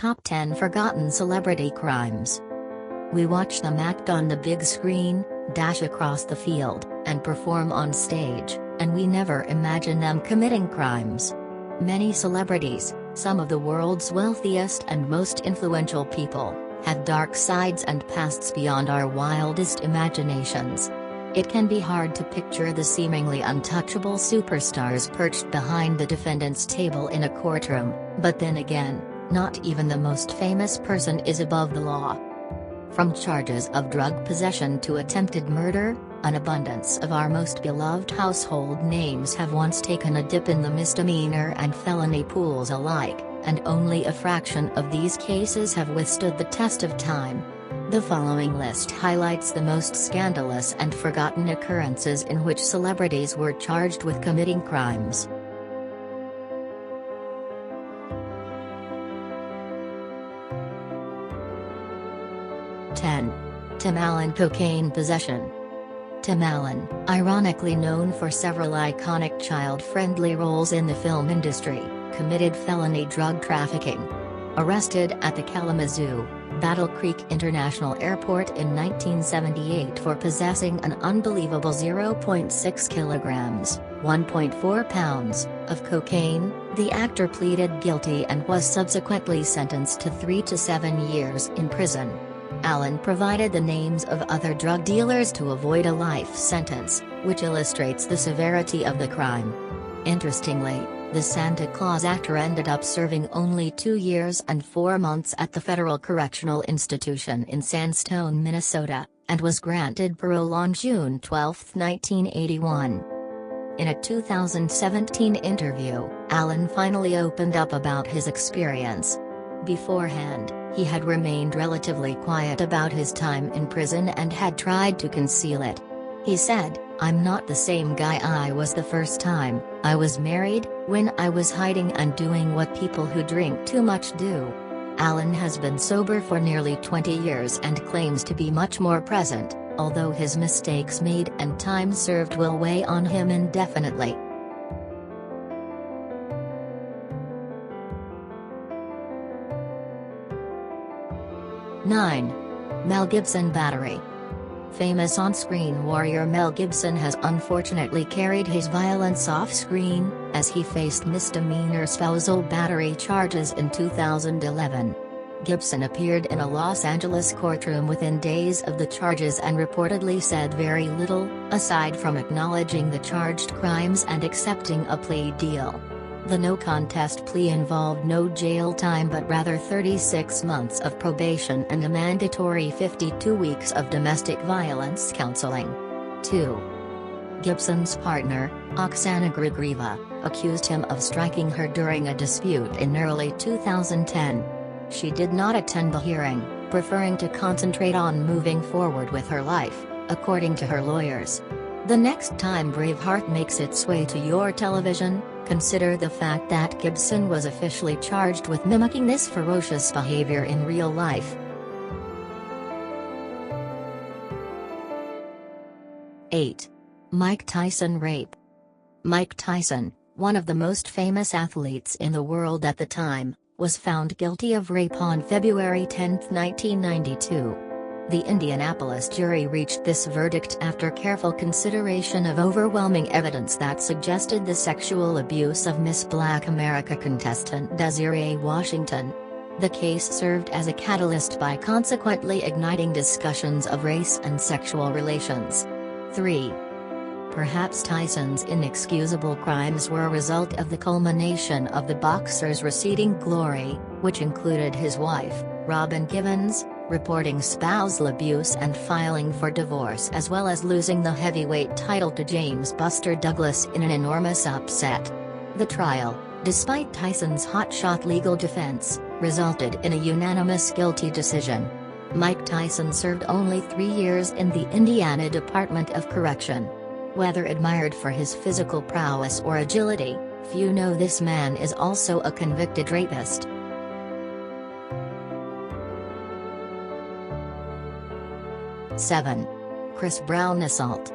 Top 10 Forgotten Celebrity Crimes. We watch them act on the big screen, dash across the field, and perform on stage, and we never imagine them committing crimes. Many celebrities, some of the world's wealthiest and most influential people, have dark sides and pasts beyond our wildest imaginations. It can be hard to picture the seemingly untouchable superstars perched behind the defendant's table in a courtroom, but then again, not even the most famous person is above the law. From charges of drug possession to attempted murder, an abundance of our most beloved household names have once taken a dip in the misdemeanor and felony pools alike, and only a fraction of these cases have withstood the test of time. The following list highlights the most scandalous and forgotten occurrences in which celebrities were charged with committing crimes. 10. Tim Allen cocaine possession. Tim Allen, ironically known for several iconic child-friendly roles in the film industry, committed felony drug trafficking. Arrested at the Kalamazoo, Battle Creek International Airport in 1978 for possessing an unbelievable 0.6 kilograms, 1.4 pounds, of cocaine, the actor pleaded guilty and was subsequently sentenced to 3 to 7 years in prison. Allen provided the names of other drug dealers to avoid a life sentence, which illustrates the severity of the crime. Interestingly, the Santa Claus actor ended up serving only 2 years and 4 months at the Federal Correctional Institution in Sandstone, Minnesota, and was granted parole on June 12, 1981. In a 2017 interview, Allen finally opened up about his experience. Beforehand, he had remained relatively quiet about his time in prison and had tried to conceal it. He said, "I'm not the same guy I was the first time I was married, when I was hiding and doing what people who drink too much do." Allen has been sober for nearly 20 years and claims to be much more present, although his mistakes made and time served will weigh on him indefinitely. 9. Mel Gibson Battery. Famous on-screen warrior Mel Gibson has unfortunately carried his violence off-screen, as he faced misdemeanor spousal battery charges in 2011. Gibson appeared in a Los Angeles courtroom within days of the charges and reportedly said very little, aside from acknowledging the charged crimes and accepting a plea deal. The no-contest plea involved no jail time but rather 36 months of probation and a mandatory 52 weeks of domestic violence counseling. 2. Gibson's partner, Oksana Grigorieva, accused him of striking her during a dispute in early 2010. She did not attend the hearing, preferring to concentrate on moving forward with her life, according to her lawyers. The next time Braveheart makes its way to your television, consider the fact that Gibson was officially charged with mimicking this ferocious behavior in real life. 8. Mike Tyson rape. Mike Tyson, one of the most famous athletes in the world at the time, was found guilty of rape on February 10, 1992. The Indianapolis jury reached this verdict after careful consideration of overwhelming evidence that suggested the sexual abuse of Miss Black America contestant Desiree Washington. The case served as a catalyst by consequently igniting discussions of race and sexual relations. 3. Perhaps Tyson's inexcusable crimes were a result of the culmination of the boxer's receding glory, which included his wife, Robin Givens, reporting spousal abuse and filing for divorce, as well as losing the heavyweight title to James Buster Douglas in an enormous upset. The trial, despite Tyson's hotshot legal defense, resulted in a unanimous guilty decision. Mike Tyson served only 3 years in the Indiana Department of Correction. Whether admired for his physical prowess or agility, few know this man is also a convicted rapist. 7. Chris Brown assault.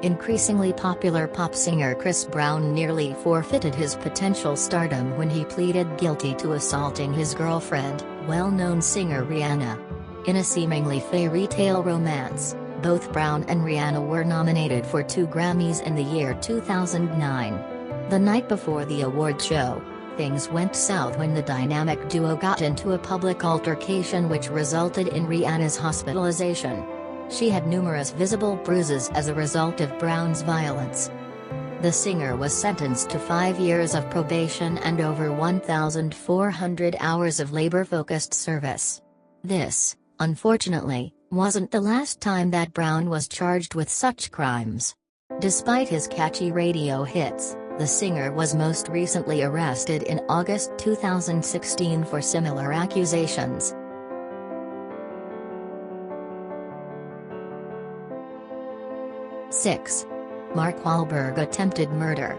Increasingly popular pop singer Chris Brown nearly forfeited his potential stardom when he pleaded guilty to assaulting his girlfriend, well-known singer Rihanna. In a seemingly fairy tale romance, both Brown and Rihanna were nominated for 2 Grammys in the year 2009. The night before the award show, things went south when the dynamic duo got into a public altercation which resulted in Rihanna's hospitalization. She had numerous visible bruises as a result of Brown's violence. The singer was sentenced to 5 years of probation and over 1,400 hours of labor-focused service. This, unfortunately, wasn't the last time that Brown was charged with such crimes. Despite his catchy radio hits, the singer was most recently arrested in August 2016 for similar accusations. '6. Mark Wahlberg attempted murder.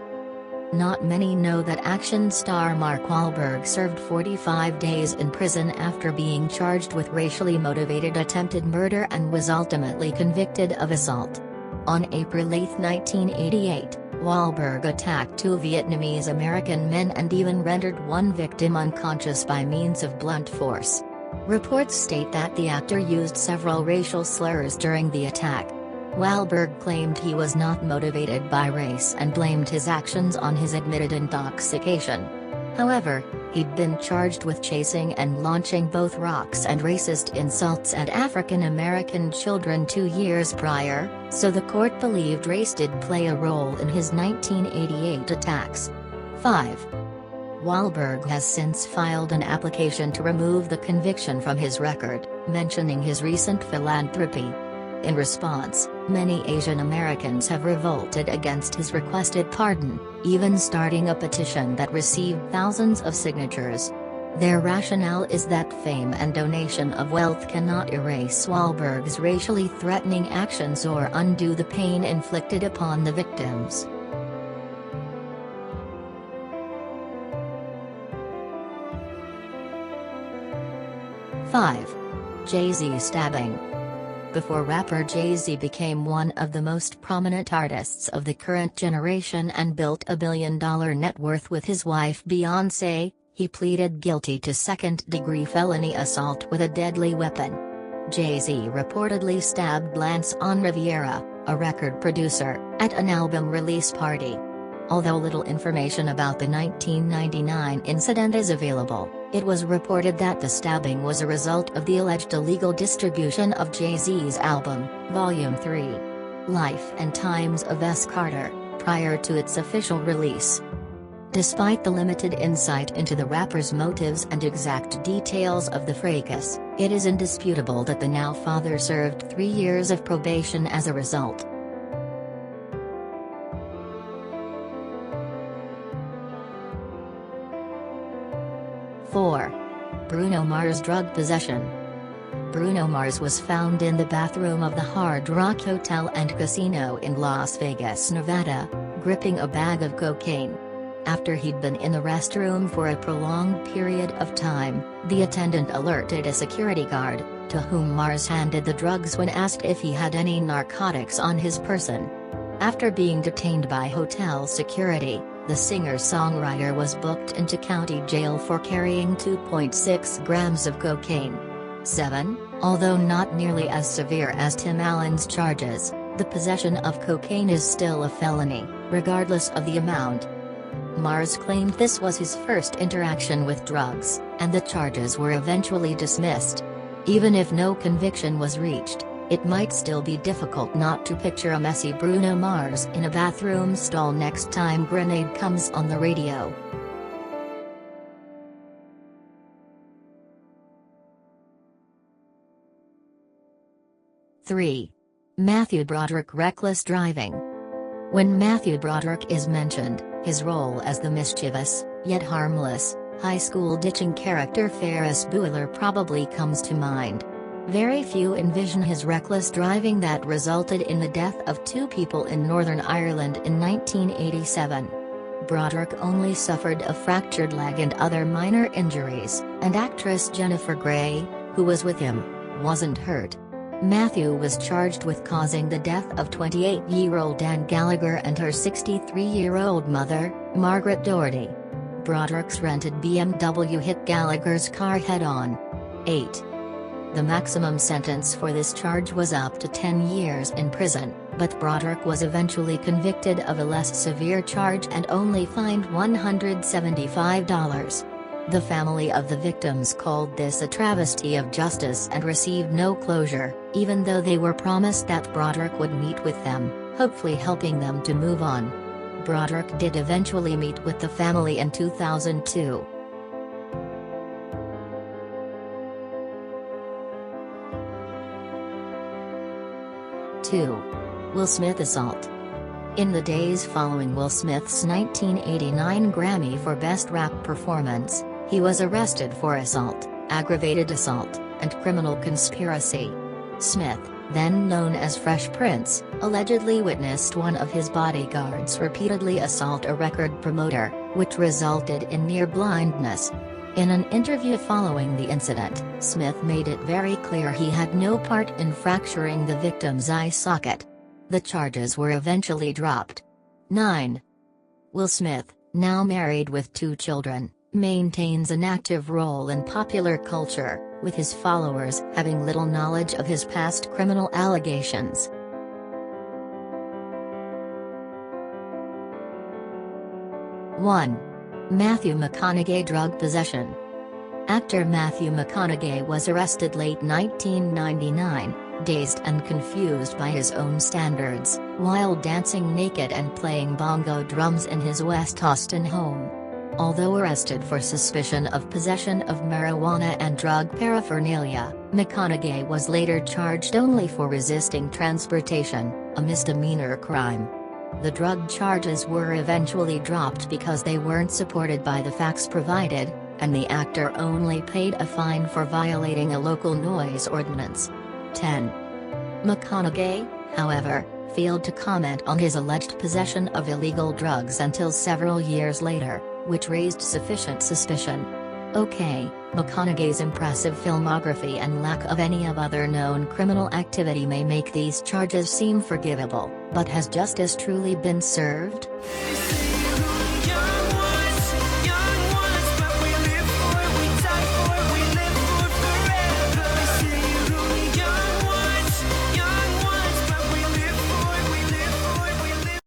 Not many know that action star Mark Wahlberg served 45 days in prison after being charged with racially motivated attempted murder and was ultimately convicted of assault. On April 8, 1988, Wahlberg attacked 2 Vietnamese American men and even rendered one victim unconscious by means of blunt force. Reports state that the actor used several racial slurs during the attack. Wahlberg claimed he was not motivated by race and blamed his actions on his admitted intoxication. However, he'd been charged with chasing and launching both rocks and racist insults at African American children 2 years prior, so the court believed race did play a role in his 1988 attacks. 5. Wahlberg has since filed an application to remove the conviction from his record, mentioning his recent philanthropy. In response, many Asian Americans have revolted against his requested pardon, even starting a petition that received thousands of signatures. Their rationale is that fame and donation of wealth cannot erase Wahlberg's racially threatening actions or undo the pain inflicted upon the victims. '5. Jay-Z stabbing. Before rapper Jay-Z became one of the most prominent artists of the current generation and built a billion-dollar net worth with his wife Beyoncé, he pleaded guilty to second-degree felony assault with a deadly weapon. Jay-Z reportedly stabbed Lance on Riviera, a record producer, at an album release party. Although little information about the 1999 incident is available, it was reported that the stabbing was a result of the alleged illegal distribution of Jay-Z's album, Volume 3, Life and Times of S. Carter, prior to its official release. Despite the limited insight into the rapper's motives and exact details of the fracas, it is indisputable that the now father served 3 years of probation as a result. 4. Bruno Mars drug possession. Bruno Mars was found in the bathroom of the Hard Rock Hotel and Casino in Las Vegas, Nevada, gripping a bag of cocaine. After he'd been in the restroom for a prolonged period of time, the attendant alerted a security guard, to whom Mars handed the drugs when asked if he had any narcotics on his person. After being detained by hotel security, the singer-songwriter was booked into county jail for carrying 2.6 grams of cocaine. 7. Although not nearly as severe as Tim Allen's charges, the possession of cocaine is still a felony, regardless of the amount. Mars claimed this was his first interaction with drugs, and the charges were eventually dismissed. Even if no conviction was reached, it might still be difficult not to picture a messy Bruno Mars in a bathroom stall next time Grenade comes on the radio. '3. Matthew Broderick reckless driving. When Matthew Broderick is mentioned, his role as the mischievous, yet harmless, high school ditching character Ferris Bueller probably comes to mind. Very few envision his reckless driving that resulted in the death of 2 people in Northern Ireland in 1987. Broderick only suffered a fractured leg and other minor injuries, and actress Jennifer Grey, who was with him, wasn't hurt. Matthew was charged with causing the death of 28-year-old Dan Gallagher and her 63-year-old mother, Margaret Doherty. Broderick's rented BMW hit Gallagher's car head-on. 8. The maximum sentence for this charge was up to 10 years in prison, but Broderick was eventually convicted of a less severe charge and only fined $175. The family of the victims called this a travesty of justice and received no closure, even though they were promised that Broderick would meet with them, hopefully helping them to move on. Broderick did eventually meet with the family in 2002. 2. Will Smith assault. In the days following Will Smith's 1989 Grammy for Best Rap Performance, he was arrested for assault, aggravated assault, and criminal conspiracy. Smith, then known as Fresh Prince, allegedly witnessed one of his bodyguards repeatedly assault a record promoter, which resulted in near blindness. In an interview following the incident, Smith made it very clear he had no part in fracturing the victim's eye socket. The charges were eventually dropped. 9. Will Smith, now married with 2 children, maintains an active role in popular culture, with his followers having little knowledge of his past criminal allegations. 1. Matthew McConaughey drug possession. Actor Matthew McConaughey was arrested late 1999, dazed and confused by his own standards, while dancing naked and playing bongo drums in his West Austin home. Although arrested for suspicion of possession of marijuana and drug paraphernalia, McConaughey was later charged only for resisting transportation, a misdemeanor crime. The drug charges were eventually dropped because they weren't supported by the facts provided, and the actor only paid a fine for violating a local noise ordinance. 10. McConaughey, however, failed to comment on his alleged possession of illegal drugs until several years later, which raised sufficient suspicion. Okay, McConaughey's impressive filmography and lack of any other known criminal activity may make these charges seem forgivable, but has justice truly been served?